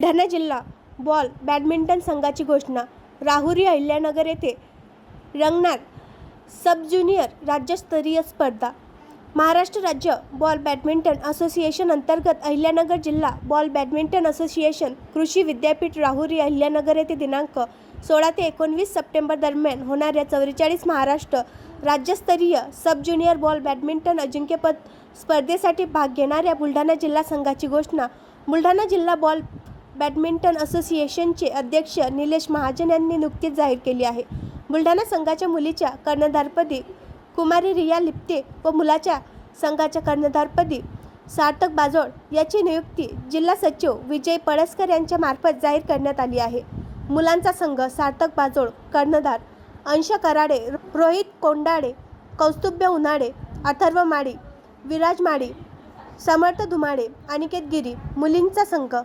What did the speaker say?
बुलढाणा जिल्हा ball badminton संघाची घोषणा. राहुरी अहिल्यानगर येथे रंगणार सब ज्युनियर राज्यस्तरीय स्पर्धा. महाराष्ट्र राज्य बॉल बॅडमिंटन असोसिएशन अंतर्गत अहिल्यानगर जिल्हा बॉल बॅडमिंटन असोसिएशन कृषी विद्यापीठ राहुरी अहिल्यानगर येथे दिनांक 16 ते 19 सप्टेंबर दरम्यान होणाऱ्या 44 महाराष्ट्र राज्यस्तरीय सब ज्युनियर बॉल बॅडमिंटन अजिंक्यपद स्पर्धेसाठी भाग घेणाऱ्या बुलढाणा जिल्हा संघाची घोषणा बुलढाणा जिल्हा बॉल बॅडमिंटन असोसिएशनचे अध्यक्ष निलेश महाजन यांनी नुकतीच जाहीर केली आहे. बुलढाणा संघाच्या मुलीच्या कर्णधारपदी कुमारी रिया लिप्ते व मुलाच्या संघाच्या कर्णधारपदी सार्थक बाजोळ याची नियुक्ती जिल्हा सचिव विजय पळसकर यांच्या मार्फत जाहीर करण्यात आली आहे. मुलांचा संघ सार्थक बाजोळ कर्णधार, अंश कराडे, रोहित कोंडाळे, कौस्तुभ्य उन्हाळे, अथर्व माळी, विराज माळी, समर्थ धुमाळे, अनिकेत गिरी. मुलींचा संघ